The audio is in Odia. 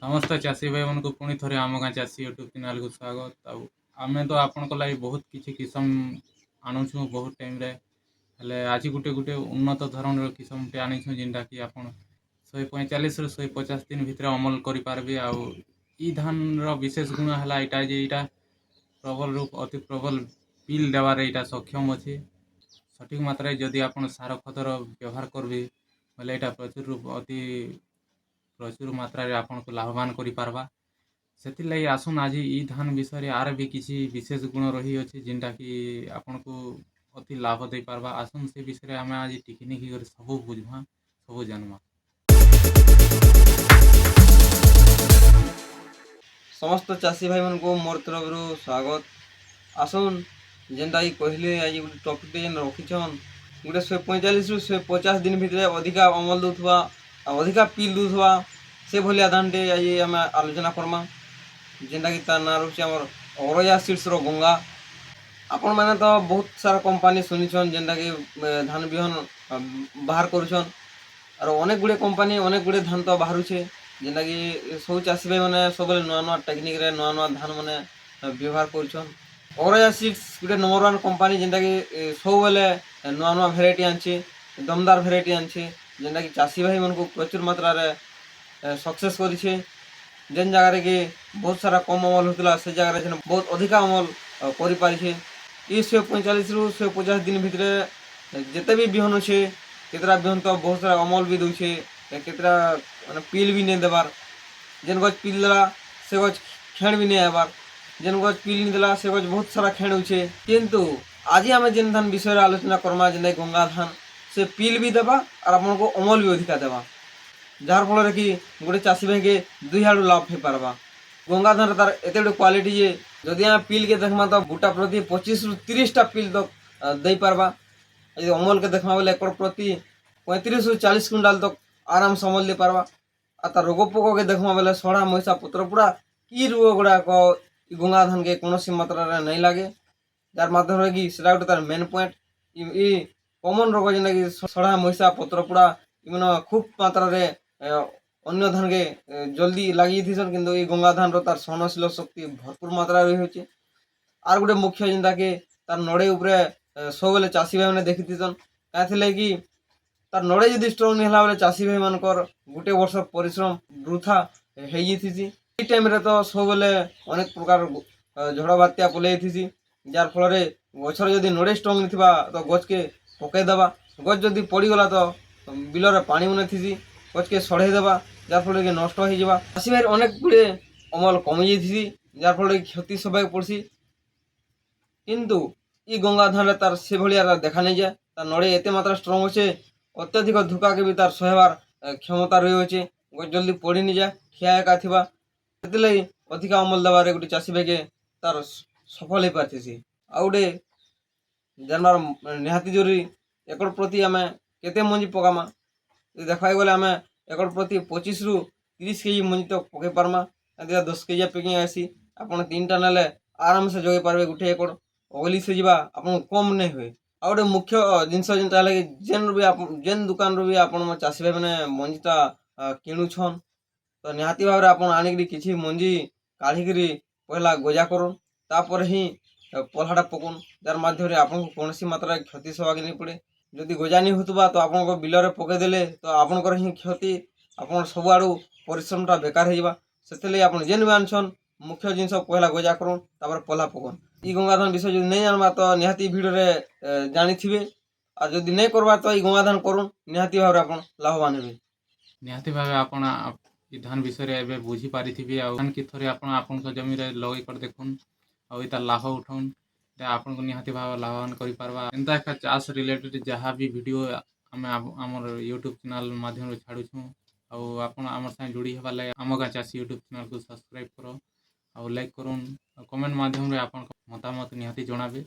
ସମସ୍ତ ଚାଷୀ ଭାଇମାନଙ୍କୁ ପୁଣି ଥରେ ଆମ ଗାଁ ଚାଷୀ ୟୁଟ୍ୟୁବ୍ ଚ୍ୟାନେଲ୍‌କୁ ସ୍ୱାଗତ। ଆଉ ଆମେ ତ ଆପଣଙ୍କ ଲାଗି ବହୁତ କିଛି କିସମ ଆଣୁଛୁଁ ବହୁତ ଟାଇମ୍‌ରେ, ହେଲେ ଆଜି ଗୋଟେ ଉନ୍ନତ ଧରଣର କିସମଟେ ଆଣିଛୁଁ ଯେନ୍ଟାକି ଆପଣ 145ରୁ 150 ଦିନ ଭିତରେ ଅମଲ କରିପାରିବେ। ଆଉ ଇ ଧାନର ବିଶେଷ ଗୁଣ ହେଲା ଏଇଟା ଯେ ଏଇଟା ପ୍ରବଳରୁ ଅତି ପ୍ରବଳ ପିଲ୍ ଦେବାରେ ଏଇଟା ସକ୍ଷମ ଅଛି। ସଠିକ୍ ମାତ୍ରାରେ ଯଦି ଆପଣ ସାର ଖତର ବ୍ୟବହାର କରିବେ ବୋଲେ ଏଇଟା ପ୍ରଚୁର ମାତ୍ରାରେ ଆପଣଙ୍କୁ ଲାଭବାନ କରିପାରବା। ସେଥିର୍ଲାଗି ଆସୁନ୍ ଆଜି ଇ ଧାନ ବିଷୟରେ ଆର ବି କିଛି ବିଶେଷ ଗୁଣ ରହିଅଛି ଯେନ୍ଟାକି ଆପଣଙ୍କୁ ଅତି ଲାଭ ଦେଇପାରବା। ଆସୁନ୍ ସେ ବିଷୟରେ ଆମେ ଆଜି ଟିକିନିକି କରି ସବୁ ବୁଝମା, ସବୁ ଜାନମା। ସମସ୍ତ ଚାଷୀ ଭାଇମାନଙ୍କୁ ମୋର୍ ତରଫରୁ ସ୍ୱାଗତ। ଆସୁନ୍ ଯେନ୍ଟାକି କହିଲେ ଆଜି ଗୋଟେ ଟପିକ୍ଟେ ଯେନ୍ ରଖିଛନ୍, ଗୋଟେ 145ରୁ 150 ଦିନ ଭିତରେ ଅଧିକା ଅମଲ ଦେଉଥିବା ଆଉ ଅଧିକା ପିଲ୍ ଦେଉଥିବା ସେ ଭଳିଆ ଧାନଟେ ଆଜି ଆମେ ଆଲୋଚନା କର୍ମା, ଯେନ୍ଟାକି ତାର୍ ନାଁ ରହୁଛେ ଆମର ଅଗ୍ରଜା ସିଡ୍ସର ଗଙ୍ଗା। ଆପଣମାନେ ତ ବହୁତ ସାରା କମ୍ପାନୀ ଶୁନିଛନ୍ ଯେନ୍ଟାକି ଧାନ ବିହନ ବାହାର କରୁଛନ୍, ଆରୁ ଅନେକ ଗୁଡ଼ିଏ କମ୍ପାନୀ ଅନେକ ଗୁଡ଼ିଏ ଧାନ ତ ବାହାରୁଛେ, ଯେନ୍ଟାକି ସବୁ ଚାଷୀ ଭାଇମାନେ ସବୁବେଳେ ନୂଆ ନୂଆ ଟେକ୍ନିକ୍ରେ ନୂଆ ନୂଆ ଧାନମାନେ ବ୍ୟବହାର କରୁଛନ୍। ଅଗ୍ରଜା ସିଡ୍ସ ଗୋଟେ ନମ୍ବର 1 କମ୍ପାନୀ ଯେନ୍ଟାକି ସବୁବେଳେ ନୂଆ ନୂଆ ଭେରାଇଟି ଆଣିଛେ, ଦମଦାର ଭେରାଇଟି ଆଣିଛେ, ଯେନ୍ଟାକି ଚାଷୀ ଭାଇମାନଙ୍କୁ ପ୍ରଚୁର ମାତ୍ରାରେ ସକ୍ସେସ୍ କରିଛେ। ଯେନ୍ ଜାଗାରେ କି ବହୁତ ସାରା କମ୍ ଅମଲ ହେଉଥିଲା ସେ ଜାଗାରେ ଯେନ୍ ବହୁତ ଅଧିକା ଅମଲ କରିପାରିଛେ। ଇ 145ରୁ 150 ଦିନ ଭିତରେ ଯେତେ ବି ବିହନ ଅଛେ, କେତେଟା ବିହନ ତ ବହୁତ ସାରା ଅମଲ ବି ଦେଉଛେ, କେତେଟା ମାନେ ପିଲ୍ ବି ନେଇ ଦେବାର୍। ଯେନ୍ ଗଛ ପିଲ୍ ଦେଲା ସେ ଗଛ ଖେଣ ବି ନେଇ ଆଇବାର୍, ଯେନ୍ ଗଛ ପିଲ୍ ନି ଦେଲା ସେ ଗଛ ବହୁତ ସାରା ଖେଣ ହଉଛେ। କିନ୍ତୁ ଆଜି ଆମେ ଯେନ୍ ଧାନ ବିଷୟରେ ଆଲୋଚନା କର୍ମା ଯେନ୍ଟାକି ଗଙ୍ଗା ଧାନ, ସେ ପିଲ୍ ବି ଦେବା ଆର୍ ଆପଣଙ୍କୁ ଅମଲ ବି ଅଧିକା ଦେବା, ଯାହାର ଫଳରେ କି ଗୋଟେ ଚାଷୀ ଭାଇକେ ଦୁଇ ଆଡ଼ୁ ଲାଭ ହେଇପାରବା। ଗଙ୍ଗା ଧାନରେ ତାର ଏତେ ଗୋଟେ କ୍ୱାଲିଟି ଯେ ଯଦି ଆମେ ପିଲ୍କେ ଦେଖ୍ମା ତ ଗୁଟା ପ୍ରତି 25ରୁ 30ଟା ପିଲ୍ ତକ୍ ଦେଇପାରବା। ଯଦି ଅମଲକେ ଦେଖ୍ମା ବେଲେ ଏକର ପ୍ରତି 35ରୁ 40 କୁଇଣ୍ଟାଲ ତକ୍ ଆରାମସେ ଅମଲ ଦେଇପାରବା। ଆଉ ତାର ରୋଗ ପୋକକେ ଦେଖ୍ମା ବେଲେ ସଢ଼ା ମଇସା ପତ୍ର ପୁଡ଼ା ଇ ରୋଗ ଗୁଡ଼ାକ ଇ ଗଙ୍ଗା ଧାନକେ କୌଣସି ମାତ୍ରାରେ ନାଇଁ ଲାଗେ, ଯାର ମାଧ୍ୟମରେ କି ସେଟା ଗୋଟେ ତାର ମେନ୍ ପଏଣ୍ଟ। ଇ କମନ୍ ରୋଗ ଯେନ୍ଟାକି ସଢ଼ା ମଇସା ପତ୍ର ପୁଡ଼ା ଇମାନ ଖୁବ୍ ମାତ୍ରାରେ ଅନ୍ୟ ଧାନକେ ଜଲ୍ଦି ଲାଗିଥିସନ୍, କିନ୍ତୁ ଇ ଗଙ୍ଗା ଧାନର ତାର ସହନଶୀଳ ଶକ୍ତି ଭରପୁର ମାତ୍ରାରେ ରହିଅଛେ। ଆର୍ ଗୋଟେ ମୁଖ୍ୟ ଯେନ୍ଟାକି ତାର ନଡ଼େଇ ଉପରେ ସବୁବେଲେ ଚାଷୀ ଭାଇମାନେ ଦେଖିଥିସନ୍, କାଏଁଥିର୍ଲାଗି ତାର ନଡ଼େଇ ଯଦି ଷ୍ଟ୍ରଙ୍ଗ ନି ହେଲା ବେଲେ ଚାଷୀ ଭାଇମାନଙ୍କର ଗୋଟେ ବର୍ଷ ପରିଶ୍ରମ ବୃଥା ହେଇଯାଇଥିସି। ଇ ଟାଇମ୍ରେ ତ ସବୁବେଲେ ଅନେକ ପ୍ରକାର ଝଡ଼ ବାତ୍ୟା ପଲେଇ ଆଇଥିସି, ଯାର ଫଳରେ ଗଛର ଯଦି ନଡ଼େଇ ଷ୍ଟ୍ରଙ୍ଗ ନିଥିବା ତ ଗଛକେ ପକେଇଦେବା, ଗଛ ଯଦି ପଡ଼ିଗଲା ତ ବିଲରେ ପାଣି ମାନେ ଥିସି ଗଛକେ ସଢ଼େଇ ଦେବା, ଯାର ଫଳରେ କି ନଷ୍ଟ ହେଇଯିବା। ଚାଷୀ ଭାଇର ଅନେକ ଗୁଡ଼ିଏ ଅମଲ କମି ଯାଇଥିସି, ଯାର ଫଳରେ କ୍ଷତି ସହିବାକୁ ପଡ଼୍ସି। କିନ୍ତୁ ଇ ଗଙ୍ଗା ଧାନରେ ତାର ସେଭଳିଆ ଦେଖା ନାଇଁ ଯାଏ। ତାର ନଡ଼େଇ ଏତେ ମାତ୍ରା ଷ୍ଟ୍ରଙ୍ଗ ଅଛେ, ଅତ୍ୟଧିକ ଧୁକାକେ ବି ତାର ସହେବାର କ୍ଷମତା ରହିଅଛେ। ଗଛ ଜଲ୍ଦି ପଡ଼ି ନି ଯାଏ, ଠିଆ ଏକା ଥିବା, ସେଥିର୍ଲାଗି ଅଧିକା ଅମଲ ଦେବାରେ ଗୋଟେ ଚାଷୀ ଭାଇକେ ତାର ସଫଳ ହେଇପାରିଥିସି। ଆଉ ଗୋଟେ ଜାନବାର ନିହାତି ଜରୁରୀ, ଏକର ପ୍ରତି ଆମେ କେତେ ମଞ୍ଜି ପକାମା ଦେଖବାକେ ଗଲେ ଆମେ ଏକର ପ୍ରତି 25ରୁ 30 କେଜି ମଞ୍ଜି ତ ପକେଇ ପାର୍ମା। ଏନ୍ତିଆ 10 କେଜିଆ ପ୍ୟାକିଂ ଆସି ଆପଣ 3ଟା ନେଲେ ଆରାମସେ ଜଗେଇ ପାରବେ ଗୁଟେ ଏକଡ଼, ଅଗଲି ସେ ଯିବା ଆପଣଙ୍କୁ କମ୍ ନାଇଁ ହୁଏ। ଆଉ ଗୋଟେ ମୁଖ୍ୟ ଜିନିଷ ଯେନ୍ଟା ହେଲା କି ଯେନ୍ ଦୁକାନରୁ ବି ଆପଣ ଚାଷୀ ଭାଇମାନେ ମଞ୍ଜିଟା କିଣୁଛନ୍, ତ ନିହାତି ଭାବରେ ଆପଣ ଆଣିକିରି କିଛି ମଞ୍ଜି କାଢ଼ିକିରି ପହିଲା ଗଜା କରୁନ୍, ତାପରେ ହିଁ ପଲ୍ହାଟା ପକଉନ୍, ଯାର ମାଧ୍ୟମରେ ଆପଣଙ୍କୁ କୌଣସି ମାତ୍ରାରେ କ୍ଷତି ସହବାକେ ନାଇଁ ପଡ଼େ। ଯଦି ଗଜା ନି ହଉଥିବା ତ ଆପଣଙ୍କ ବିଲରେ ପକେଇଦେଲେ ତ ଆପଣଙ୍କର ହିଁ କ୍ଷତି, ଆପଣ ସବୁଆଡ଼ୁ ପରିଶ୍ରମଟା ବେକାର ହେଇଯିବା। ସେଥିର୍ଲାଗି ଆପଣ ଯେନ୍ ବି ଆନୁଛନ୍ ମୁଖ୍ୟ ଜିନିଷ ପହିଲା ଗଜା କରୁନ୍, ତାପରେ ପଲ୍ହା ପକଉନ୍। ଇ ଗଙ୍ଗା ଧାନ ବିଷୟ ଯଦି ନାଇଁ ଜାଣ୍ବା ତ ନିହାତି ଭିଡ଼ିଓରେ ଜାଣିଥିବେ, ଆଉ ଯଦି ନାଇଁ କର୍ବା ତ ଇ ଗଙ୍ଗା ଧାନ କରୁନ୍, ନିହାତି ଭାବରେ ଆପଣ ଲାଭବାନ ହେବେ। ନିହାତି ଭାବେ ଆପଣ ଇ ଧାନ ବିଷୟରେ ଏବେ ବୁଝିପାରିଥିବେ। ଆଉ ଧାନ ଥରେ ଆପଣ ଆପଣଙ୍କ ଜମିରେ ଲଗେଇ କରି ଦେଖୁନ୍, ଆଉ ଇତାର ଲାଭ ଉଠାଉନ୍, এটা ଆପଣଙ୍କୁ ନିହାତି ଭାବେ ଲାଭବାନ କରିପାରବା। ଏନ୍ତା ଏକା ଚାଷ ରିଲେଟେଡ୍ ଯାହା ବି ଭିଡ଼ିଓ ଆମେ ଆମର ୟୁଟ୍ୟୁବ୍ ଚ୍ୟାନେଲ୍ ମାଧ୍ୟମରେ ଛାଡ଼ୁଛୁଁ। ଆଉ ଆପଣ ଆମର ସାଙ୍ଗେ ଯୋଡ଼ି ହେବାର୍ ଲାଗି ଆମ ଗାଁ ଚାଷୀ ୟୁଟ୍ୟୁବ୍ ଚ୍ୟାନେଲ୍କୁ ସବସ୍କ୍ରାଇବ୍ କର, ଆଉ ଲାଇକ୍ କରୁନ୍, ଆଉ କମେଣ୍ଟ ମାଧ୍ୟମରେ ଆପଣଙ୍କ ମତାମତ ନିହାତି ଜଣାବେ।